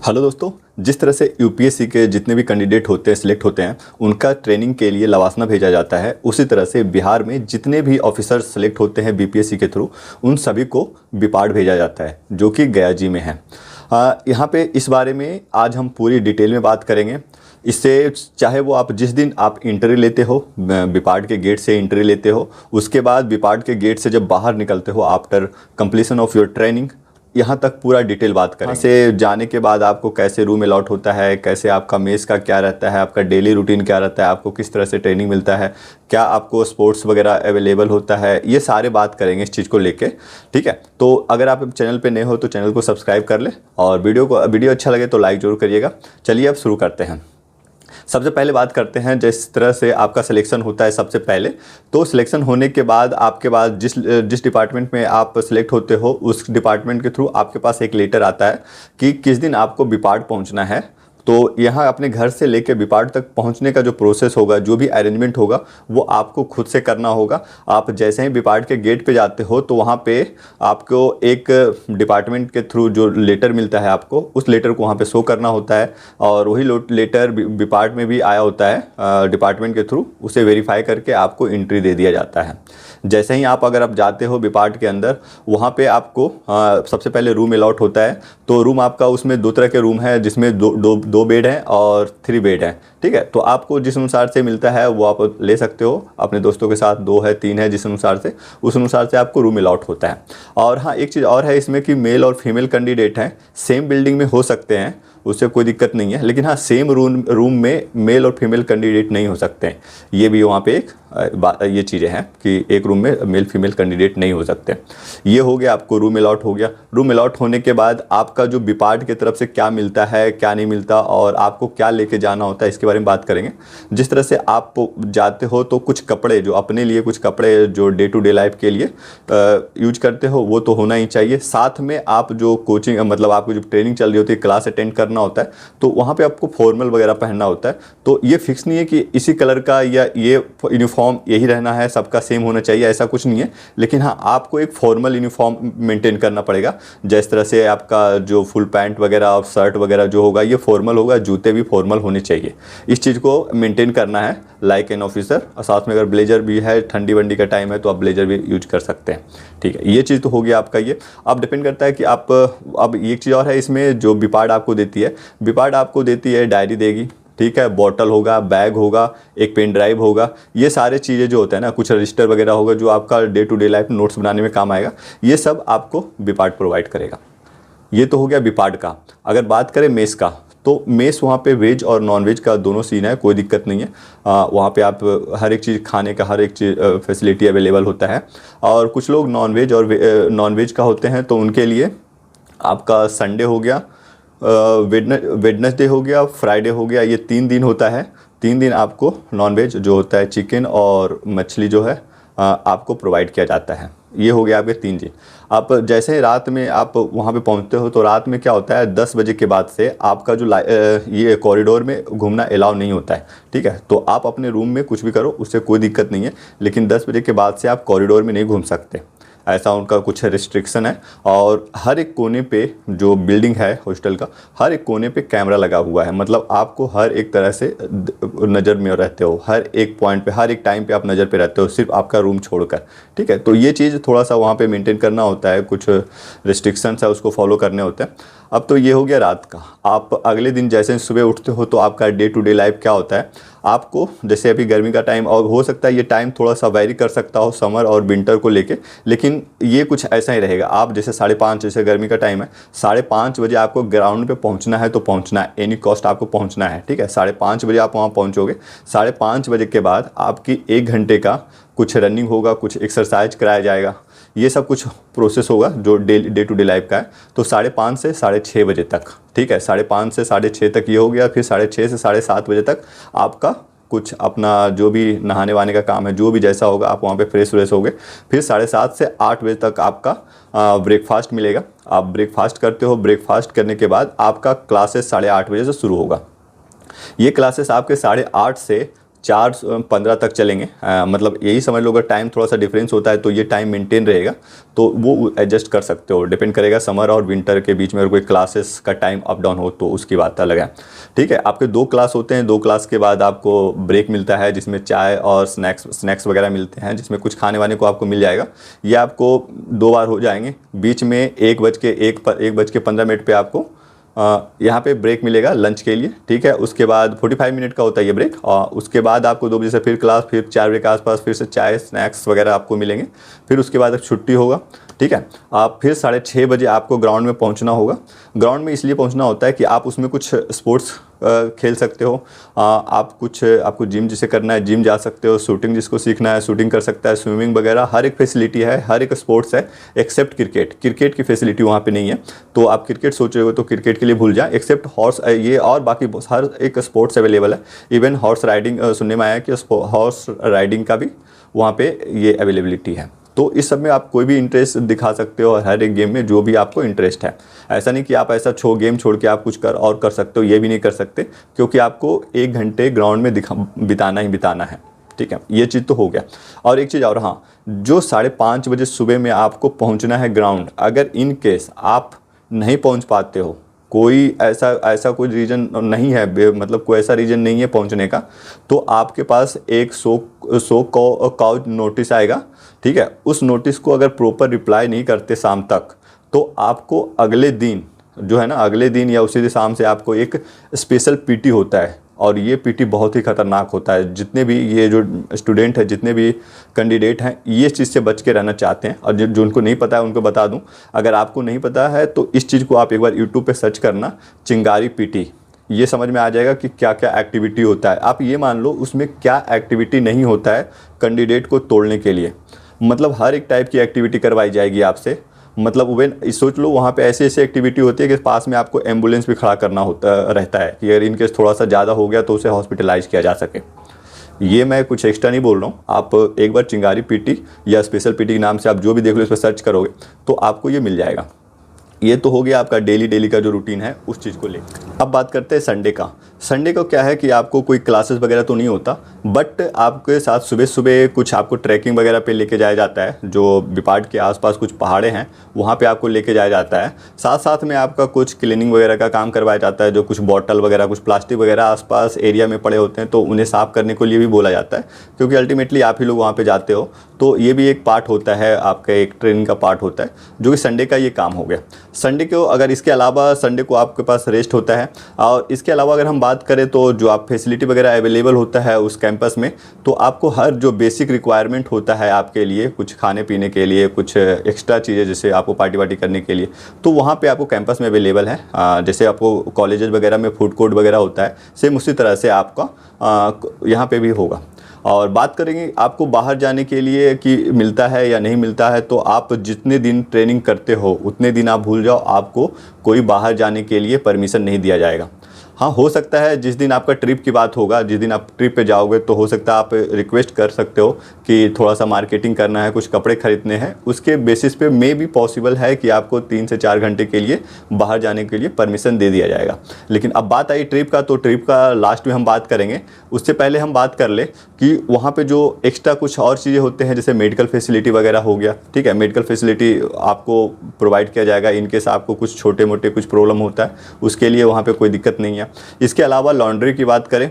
Hello दोस्तों, जिस तरह से यूपीएससी के जितने भी कैंडिडेट होते हैं सिलेक्ट होते हैं उनका ट्रेनिंग के लिए लवासना भेजा जाता है, उसी तरह से बिहार में जितने भी ऑफिसर सेलेक्ट होते हैं बीपीएससी के थ्रू उन सभी को बिपाड भेजा जाता है जो कि गया जी में है। यहाँ पे इस बारे में आज हम पूरी डिटेल में बात करेंगे। इससे चाहे वो आप जिस दिन आप इंटरव्यू लेते हो, बिपाड के गेट से इंटरव्यू लेते हो, उसके बाद बिपाड के गेट से जब बाहर निकलते हो after completion of your training, यहाँ तक पूरा डिटेल बात करें। से जाने के बाद आपको कैसे रूम अलॉट होता है, कैसे आपका मेस का क्या रहता है, आपका डेली रूटीन क्या रहता है, आपको किस तरह से ट्रेनिंग मिलता है, क्या आपको स्पोर्ट्स वगैरह अवेलेबल होता है, ये सारे बात करेंगे इस चीज़ को लेके। ठीक है, तो अगर आप चैनल पे नए हो तो चैनल को सब्सक्राइब कर ले और वीडियो अच्छा लगे तो लाइक जरूर करिएगा। चलिए अब शुरू करते हैं। सबसे पहले बात करते हैं जिस तरह से आपका सिलेक्शन होता है। सबसे पहले तो सिलेक्शन होने के बाद आपके पास जिस डिपार्टमेंट में आप सिलेक्ट होते हो उस डिपार्टमेंट के थ्रू आपके पास एक लेटर आता है कि किस दिन आपको बिपाड पहुंचना है। तो यहाँ अपने घर से लेके बिपाड तक पहुँचने का जो प्रोसेस होगा, जो भी अरेंजमेंट होगा वो आपको खुद से करना होगा। आप जैसे ही बिपाड के गेट पे जाते हो तो वहाँ पे आपको एक डिपार्टमेंट के थ्रू जो लेटर मिलता है आपको उस लेटर को वहाँ पे शो करना होता है और वही लेटर बिपाड में भी आया होता है डिपार्टमेंट के थ्रू, उसे वेरीफाई करके आपको एंट्री दे दिया जाता है। जैसे ही अगर आप जाते हो बिपाड के अंदर, वहाँ पे आपको सबसे पहले रूम अलॉट होता है। तो रूम आपका उसमें दो तरह के रूम है जिसमें दो बेड हैं और 3 बेड हैं। ठीक है, तो आपको जिस अनुसार से मिलता है वो आप ले सकते हो अपने दोस्तों के साथ। 2 है 3 है, जिस अनुसार से उस अनुसार से आपको रूम अलॉट होता है। और हाँ, एक चीज़ और है इसमें कि मेल और फीमेल कैंडिडेट हैं सेम बिल्डिंग में हो सकते हैं, उससे कोई दिक्कत नहीं है, लेकिन हाँ सेम रूम में मेल और फीमेल कैंडिडेट नहीं हो सकते हैं। ये भी वहाँ पे ये चीज़ें हैं कि एक रूम में मेल फीमेल कैंडिडेट नहीं हो सकते। ये हो गया, आपको रूम अलॉट हो गया। रूम अलॉट होने के बाद आपका जो बिपाड की तरफ से क्या मिलता है क्या नहीं मिलता और आपको क्या लेके जाना होता है इसके बारे में बात करेंगे। जिस तरह से आप जाते हो तो कुछ कपड़े, जो अपने लिए कुछ कपड़े जो डे टू डे लाइफ के लिए यूज करते हो वो तो होना ही चाहिए। साथ में आप जो कोचिंग मतलब आपको जो ट्रेनिंग चल रही होती है, क्लास अटेंड करना होता है, तो वहाँ पे आपको फॉर्मल वगैरह पहनना होता है। तो ये फिक्स नहीं है कि इसी कलर का या ये यूनिफॉर्म यही रहना है, सबका सेम होना चाहिए, ऐसा कुछ नहीं है। लेकिन हाँ, आपको एक फॉर्मल यूनिफॉर्म मेंटेन करना पड़ेगा। जिस तरह से आपका जो फुल पैंट वगैरह और शर्ट वगैरह जो होगा ये फॉर्मल होगा, जूते भी फॉर्मल होने चाहिए। इस चीज़ को मेंटेन करना है लाइक एन ऑफिसर। और साथ में अगर ब्लेजर भी है, ठंडी वंडी का टाइम है तो आप ब्लेजर भी यूज कर सकते हैं। ठीक है, ये चीज़ तो हो गया आपका। ये अब डिपेंड करता है कि आप अब एक चीज़ और है इसमें, जो बिपाड आपको देती है, बिपाड आपको देती है डायरी देगी। ठीक है, बॉटल होगा, बैग होगा, एक पेन ड्राइव होगा, ये सारे चीज़ें जो होता है ना, कुछ रजिस्टर वगैरह होगा जो आपका day to day life notes बनाने में काम आएगा, ये सब आपको बिपाड प्रोवाइड करेगा। ये तो हो गया बिपाड का। अगर बात करें मेस का, तो मेस वहाँ पे वेज और नॉन वेज का दोनों सीन है, कोई दिक्कत नहीं है। वहाँ पे आप हर एक चीज़ खाने का हर एक चीज़ फैसिलिटी अवेलेबल होता है। और कुछ लोग नॉन वेज का होते हैं तो उनके लिए आपका संडे हो गया, वेडनेसडे हो गया, फ्राइडे हो गया, ये 3 दिन होता है। 3 दिन आपको नॉनवेज जो होता है, चिकन और मछली जो है आपको प्रोवाइड किया जाता है। ये हो गया आपके 3 दिन। आप जैसे ही रात में आप वहाँ पे पहुँचते हो तो रात में क्या होता है, 10 बजे के बाद से आपका जो ये कॉरिडोर में घूमना अलाउ नहीं होता है। ठीक है, तो आप अपने रूम में कुछ भी करो, उससे कोई दिक्कत नहीं है, लेकिन 10 बजे के बाद से आप कॉरिडोर में नहीं घूम सकते, ऐसा उनका कुछ रिस्ट्रिक्शन है। और हर एक कोने पे जो बिल्डिंग है हॉस्टल का, हर एक कोने पे कैमरा लगा हुआ है। मतलब आपको हर एक तरह से नज़र में रहते हो, हर एक पॉइंट पे, हर एक टाइम पे आप नज़र पे रहते हो, सिर्फ आपका रूम छोड़कर। ठीक है, तो ये चीज़ थोड़ा सा वहाँ पे मेंटेन करना होता है, कुछ रिस्ट्रिक्शंस है उसको फॉलो करने होते हैं। अब तो ये हो गया रात का। आप अगले दिन जैसे सुबह उठते हो तो आपका डे टू डे लाइफ क्या होता है, आपको जैसे अभी गर्मी का टाइम, और हो सकता है ये टाइम थोड़ा सा वैरी कर सकता हो समर और विंटर को लेके, लेकिन ये कुछ ऐसा ही रहेगा। आप जैसे 5:30, जैसे गर्मी का टाइम है, 5:30 बजे आपको ग्राउंड पे पहुंचना है तो पहुंचना है, एनी कॉस्ट आपको पहुंचना है। ठीक है, 5:30 बजे आप वहाँ पहुँचोगे। 5:30 बजे के बाद आपकी 1 घंटे का कुछ रनिंग होगा, कुछ एक्सरसाइज कराया जाएगा, ये सब कुछ प्रोसेस होगा जो डे टू डे लाइफ का है। तो 5:30 से 6:30 बजे तक, ठीक है, 5:30 से 6:30 तक ये हो गया। फिर 6:30 से 7:30 बजे तक आपका कुछ अपना जो भी नहाने वहाने का काम है, जो भी जैसा होगा, आप वहाँ पे फ्रेश व्रेश हो गए। फिर 7:30 से 8 बजे तक आपका ब्रेकफास्ट मिलेगा। आप ब्रेकफास्ट करते हो। ब्रेकफास्ट करने के बाद आपका क्लासेस 8:30 बजे से शुरू होगा। ये क्लासेस आपके 8:30 से 4:15 तक चलेंगे। मतलब यही समझ लो, अगर टाइम थोड़ा सा डिफरेंस होता है तो ये टाइम मेंटेन रहेगा, तो वो एडजस्ट कर सकते हो। डिपेंड करेगा समर और विंटर के बीच में अगर कोई क्लासेस का टाइम अप डाउन हो तो उसकी बात अलग है। ठीक है, आपके 2 क्लास होते हैं, 2 क्लास के बाद आपको ब्रेक मिलता है जिसमें चाय और स्नैक्स वगैरह मिलते हैं, जिसमें कुछ खाने वाने को आपको मिल जाएगा। ये आपको 2 बार हो जाएंगे। बीच में 1:15 पे आपको यहाँ पे ब्रेक मिलेगा लंच के लिए। ठीक है, उसके बाद 45 मिनट का होता है ये ब्रेक, और उसके बाद आपको 2 बजे से फिर क्लास, फिर 4 बजे के आसपास फिर से चाय स्नैक्स वगैरह आपको मिलेंगे। फिर उसके बाद छुट्टी होगा। ठीक है, आप फिर 6:30 बजे आपको ग्राउंड में पहुंचना होगा। ग्राउंड में इसलिए पहुंचना होता है कि आप उसमें कुछ स्पोर्ट्स खेल सकते हो। आपको जिम जिसे करना है जिम जा सकते हो, शूटिंग जिसको सीखना है शूटिंग कर सकता है, स्विमिंग वगैरह हर एक फैसिलिटी है, हर एक स्पोर्ट्स है एक्सेप्ट क्रिकेट की फैसिलिटी वहाँ पे नहीं है। तो आप क्रिकेट सोच रहे हो तो क्रिकेट के लिए भूल जाए, एक्सेप्ट हॉर्स ये और बाकी हर एक स्पोर्ट्स अवेलेबल है। इवन हॉर्स राइडिंग सुनने में आया कि हॉर्स राइडिंग का भी वहाँ पे ये अवेलेबिलिटी है। तो इस सब में आप कोई भी इंटरेस्ट दिखा सकते हो, हर एक गेम में जो भी आपको इंटरेस्ट है। ऐसा नहीं कि आप ऐसा गेम छोड़ के आप कुछ कर सकते हो, ये भी नहीं कर सकते, क्योंकि आपको 1 घंटे ग्राउंड में बिताना है। ठीक है, ये चीज़ तो हो गया। और एक चीज़ और, हाँ, जो 5:30 बजे सुबह में आपको पहुंचना है ग्राउंड, अगर इन केस आप नहीं पहुंच पाते हो, कोई ऐसा कोई रीज़न नहीं है, मतलब कोई ऐसा रीज़न नहीं है पहुंचने का, तो आपके पास एक सो कॉल नोटिस आएगा। ठीक है, उस नोटिस को अगर प्रॉपर रिप्लाई नहीं करते शाम तक, तो आपको अगले दिन जो है ना, अगले दिन या उसी दिन शाम से आपको एक स्पेशल पीटी होता है, और ये पीटी बहुत ही खतरनाक होता है। जितने भी ये जो स्टूडेंट हैं, जितने भी कैंडिडेट हैं, ये चीज़ से बच के रहना चाहते हैं। और जो उनको नहीं पता है उनको बता दूं, अगर आपको नहीं पता है तो इस चीज़ को आप एक बार यूट्यूब पे सर्च करना, चिंगारी पीटी, ये समझ में आ जाएगा कि क्या क्या एक्टिविटी होता है। आप ये मान लो उसमें क्या एक्टिविटी नहीं होता है कैंडिडेट को तोड़ने के लिए। मतलब हर एक टाइप की एक्टिविटी करवाई जाएगी आपसे। मतलब वे सोच लो, वहाँ पे ऐसी एक्टिविटी होती है कि पास में आपको एम्बुलेंस भी खड़ा करना होता रहता है कि अगर इनकेस थोड़ा सा ज़्यादा हो गया तो उसे हॉस्पिटलाइज किया जा सके। ये मैं कुछ एक्स्ट्रा नहीं बोल रहा हूँ। आप एक बार चिंगारी पीटी या स्पेशल पीटी के नाम से आप जो भी देख लो, इस पर सर्च करोगे तो आपको ये मिल जाएगा। ये तो हो गया आपका डेली का जो रूटीन है उस चीज़ को लेकर। अब बात करते हैं संडे का। संडे को क्या है कि आपको कोई क्लासेस वगैरह तो नहीं होता, बट आपके साथ सुबह सुबह कुछ आपको ट्रैकिंग वगैरह पे लेके जाया जाता है। जो बिपाट के आसपास कुछ पहाड़े हैं वहाँ पे आपको लेके जाया जाता है। साथ साथ में आपका कुछ क्लीनिंग वगैरह का काम करवाया जाता है। जो कुछ बॉटल वगैरह, कुछ प्लास्टिक वगैरह आसपास एरिया में पड़े होते हैं तो उन्हें साफ़ करने के लिए भी बोला जाता है, क्योंकि अल्टीमेटली आप ही लोग वहाँ पर जाते हो। तो ये भी एक पार्ट होता है, आपका एक ट्रेनिंग का पार्ट होता है, जो कि संडे का ये काम हो गया। संडे को अगर इसके अलावा संडे को आपके पास रेस्ट होता है। और इसके अलावा अगर हम बात करें तो जो आप फैसिलिटी वगैरह अवेलेबल होता है उस कैंपस में, तो आपको हर जो बेसिक रिक्वायरमेंट होता है आपके लिए, कुछ खाने पीने के लिए, कुछ एक्स्ट्रा चीज़ें जैसे आपको पार्टी वार्टी करने के लिए, तो वहाँ पे आपको कैंपस में अवेलेबल है। जैसे आपको कॉलेजेस वगैरह में फूड कोर्ट वगैरह होता है, सेम उसी तरह से आपका यहाँ पे भी होगा। और बात करेंगे आपको बाहर जाने के लिए कि मिलता है या नहीं मिलता है, तो आप जितने दिन ट्रेनिंग करते हो उतने दिन आप भूल जाओ, आपको कोई बाहर जाने के लिए परमिशन नहीं दिया जाएगा। हाँ, हो सकता है जिस दिन आपका ट्रिप की बात होगा, जिस दिन आप ट्रिप पे जाओगे, तो हो सकता है आप रिक्वेस्ट कर सकते हो कि थोड़ा सा मार्केटिंग करना है, कुछ कपड़े खरीदने हैं। उसके बेसिस पे मे भी पॉसिबल है कि आपको 3 से 4 घंटे के लिए बाहर जाने के लिए परमिशन दे दिया जाएगा। लेकिन अब बात आई ट्रिप का, तो ट्रिप का लास्ट में हम बात करेंगे। उससे पहले हम बात कर ले कि वहाँ पर जो एक्स्ट्रा कुछ और चीज़ें होते हैं, जैसे मेडिकल फैसिलिटी वगैरह हो गया। ठीक है, मेडिकल फैसिलिटी आपको प्रोवाइड किया जाएगा। इनकेस आपको कुछ छोटे मोटे कुछ प्रॉब्लम होता है उसके लिए वहाँ पे कोई दिक्कत नहीं है। इसके अलावा लॉन्ड्री की बात करें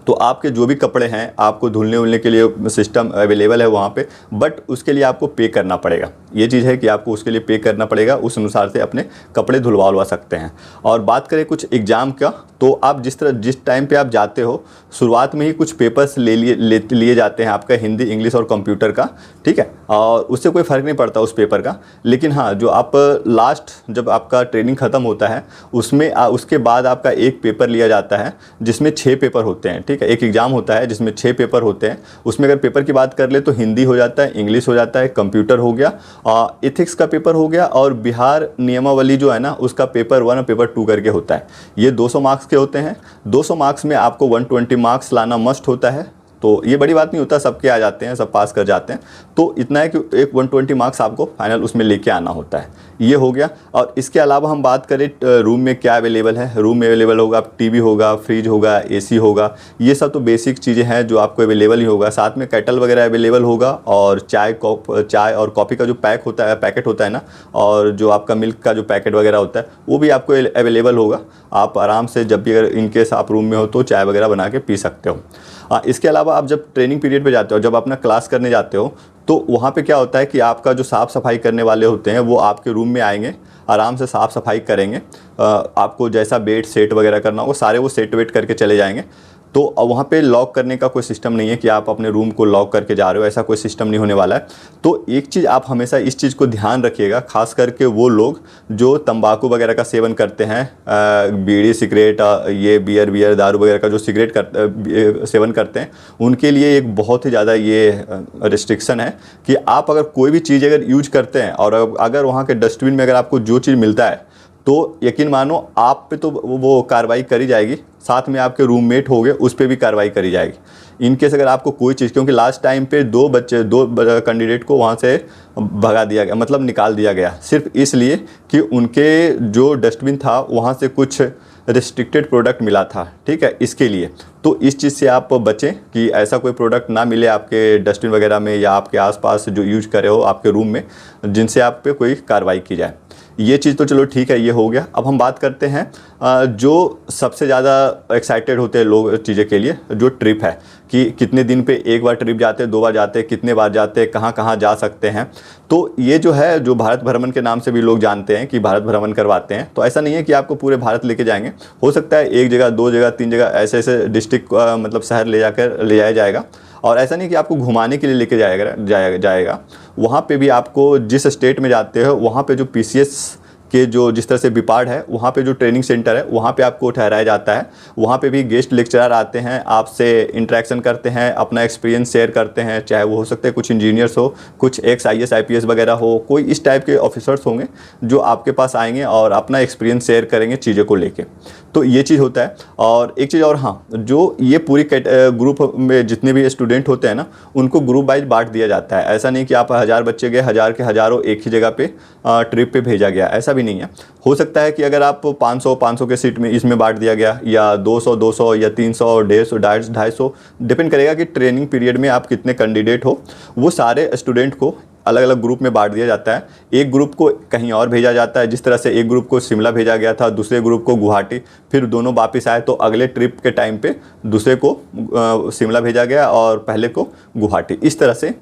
तो आपके जो भी कपड़े हैं आपको धुलने उलने के लिए सिस्टम अवेलेबल है वहाँ पे, बट उसके लिए आपको पे करना पड़ेगा। ये चीज़ है कि आपको उसके लिए पे करना पड़ेगा, उस अनुसार से अपने कपड़े धुलवा सकते हैं। और बात करें कुछ एग्ज़ाम का, तो आप जिस टाइम पे आप जाते हो शुरुआत में ही कुछ पेपर्स ले लिए जाते हैं आपका, हिंदी, इंग्लिश और कंप्यूटर का। ठीक है, और उससे कोई फ़र्क नहीं पड़ता उस पेपर का। लेकिन हाँ, जो आप लास्ट जब आपका ट्रेनिंग ख़त्म होता है उसमें उसके बाद आपका एक पेपर लिया जाता है जिसमें 6 पेपर होते हैं। ठीक है, एक एग्ज़ाम होता है जिसमें 6 पेपर होते हैं। उसमें अगर पेपर की बात कर ले तो हिंदी हो जाता है, इंग्लिश हो जाता है, कंप्यूटर हो गया, एथिक्स का पेपर हो गया, और बिहार नियमावली जो है ना उसका पेपर 1 और पेपर 2 करके होता है। ये 200 मार्क्स के होते हैं। 200 मार्क्स में आपको 120 मार्क्स लाना मस्ट होता है। तो ये बड़ी बात नहीं होता, सबके आ जाते हैं, सब पास कर जाते हैं। तो इतना है कि एक 120 मार्क्स आपको फाइनल उसमें लेके आना होता है। ये हो गया। और इसके अलावा हम बात करें रूम में क्या अवेलेबल है। रूम में अवेलेबल होगा टीवी होगा, फ्रिज होगा, एसी होगा, ये सब तो बेसिक चीज़ें हैं जो आपको अवेलेबल ही होगा। साथ में केटल वगैरह अवेलेबल होगा, और चाय और कॉफ़ी का जो पैकेट होता है ना, और जो आपका मिल्क का जो पैकेट वगैरह होता है वो भी आपको अवेलेबल होगा। आप आराम से जब भी अगर इनकेस आप रूम में हो तो चाय वगैरह बना के पी सकते हो। इसके अलावा आप जब ट्रेनिंग पीरियड पे जाते हो, जब अपना क्लास करने जाते हो, तो वहाँ पे क्या होता है कि आपका जो साफ़ सफाई करने वाले होते हैं वो आपके रूम में आएंगे, आराम से साफ़ सफाई करेंगे। आपको जैसा बेड सेट वगैरह करना होगा सारे वो सेट वेट करके चले जाएंगे। तो वहाँ पे लॉक करने का कोई सिस्टम नहीं है कि आप अपने रूम को लॉक करके जा रहे हो, ऐसा कोई सिस्टम नहीं होने वाला है। तो एक चीज़ आप हमेशा इस चीज़ को ध्यान रखिएगा, खास करके वो लोग जो तंबाकू वगैरह का सेवन करते हैं, बीड़ी सिगरेट, ये बियर दारू वगैरह का जो सेवन करते हैं, उनके लिए एक बहुत ही ज़्यादा ये रिस्ट्रिक्शन है कि आप अगर कोई भी चीज़ अगर यूज करते हैं और अगर वहाँ के डस्टबिन में अगर आपको जो चीज़ मिलता है तो यकीन मानो आप पे तो वो कार्रवाई करी जाएगी, साथ में आपके रूममेट होंगे उस पर भी कार्रवाई करी जाएगी। इनकेस अगर आपको कोई चीज़, क्योंकि लास्ट टाइम पे दो कैंडिडेट को वहाँ से भगा दिया गया, मतलब निकाल दिया गया, सिर्फ इसलिए कि उनके जो डस्टबिन था वहाँ से कुछ रिस्ट्रिक्टेड प्रोडक्ट मिला था, ठीक है, इसके लिए। तो इस चीज़ से आप बचें कि ऐसा कोई प्रोडक्ट ना मिले आपके डस्टबिन वगैरह में या आपके आसपास जो यूज करे हो आपके रूम में, जिनसे आप पे कोई कार्रवाई की जाए। ये चीज़ तो चलो ठीक है, ये हो गया। अब हम बात करते हैं जो सबसे ज़्यादा एक्साइटेड होते हैं लोग चीज़ें के लिए, जो ट्रिप है कि कितने दिन पे एक बार ट्रिप जाते हैं, 2 बार जाते हैं, कितने बार जाते हैं, कहाँ कहाँ जा सकते हैं। तो ये जो है, जो भारत भ्रमण के नाम से भी लोग जानते हैं कि भारत भ्रमण करवाते हैं, तो ऐसा नहीं है कि आपको पूरे भारत लेके जाएंगे। हो सकता है 1 जगह, 2 जगह, 3 जगह ऐसे डिस्ट्रिक्ट मतलब शहर ले जाया जाएगा। और ऐसा नहीं कि आपको घुमाने के लिए लेके जाएगा। वहाँ पे भी आपको जिस स्टेट में जाते हो वहाँ पे जो PCS के जो जिस तरह से बिपाड है, वहाँ पे जो ट्रेनिंग सेंटर है वहाँ पे आपको ठहराया जाता है। वहाँ पे भी गेस्ट लेक्चरर आते हैं, आपसे इंटरेक्शन करते हैं, अपना एक्सपीरियंस शेयर करते हैं। चाहे वो हो सकते हैं कुछ इंजीनियर्स हो, कुछ IAS IPS वगैरह हो, कोई इस टाइप के ऑफिसर्स होंगे जो आपके पास आएंगे और अपना एक्सपीरियंस शेयर करेंगे चीज़ों को लेके। तो ये चीज़ होता है। और एक चीज़ और, हाँ, जो ये पूरी ग्रुप में जितने भी स्टूडेंट होते हैं ना, उनको ग्रुप वाइज बांट दिया जाता है। ऐसा नहीं कि आप 1000 बच्चे गए, 1000 के हज़ारों एक ही जगह पे ट्रिप पे भेजा गया, ऐसा भी नहीं है। हो सकता है कि अगर आप 500 के सीट में इसमें बांट दिया गया, या 200 या 300, 150, 250, डिपेंड करेगा कि ट्रेनिंग पीरियड में आप कितने कैंडिडेट हो। वो सारे स्टूडेंट को अलग अलग ग्रुप में बांट दिया जाता है। एक ग्रुप को कहीं और भेजा जाता है, जिस तरह से एक ग्रुप को शिमला भेजा गया था, दूसरे ग्रुप को गुवाहाटी, फिर दोनों वापस आए तो अगले ट्रिप के टाइम पे दूसरे को शिमला भेजा गया और पहले को गुवाहाटी, इस तरह से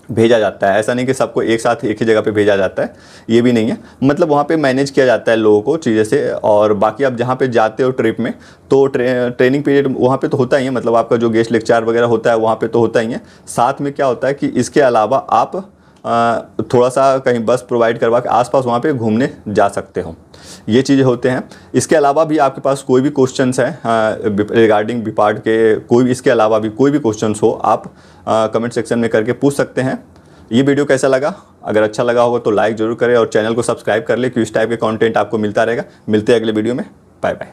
भेजा जाता है। ऐसा नहीं कि सबको एक साथ एक ही जगह पे भेजा जाता है, ये भी नहीं है। मतलब वहाँ पे मैनेज किया जाता है लोगों को चीज़ें से। और बाकी आप जहाँ पे जाते हो ट्रिप में, तो ट्रेनिंग पीरियड वहाँ पे तो होता ही है, मतलब आपका जो गेस्ट लेक्चर वगैरह होता है वहाँ पे तो होता ही है। साथ में क्या होता है कि इसके अलावा आप थोड़ा सा कहीं बस प्रोवाइड करवा के आसपास वहाँ पे घूमने जा सकते हो। ये चीज़ें होते हैं। इसके अलावा भी आपके पास कोई भी क्वेश्चंस हैं रिगार्डिंग बिपाड के, कोई भी इसके अलावा भी कोई भी क्वेश्चंस हो, आप कमेंट सेक्शन में करके पूछ सकते हैं। ये वीडियो कैसा लगा? अगर अच्छा लगा होगा तो लाइक ज़रूर करें और चैनल को सब्सक्राइब कर ले, क्योंकि इस टाइप के कंटेंट आपको मिलता रहेगा। मिलते हैं अगले वीडियो में। Bye bye.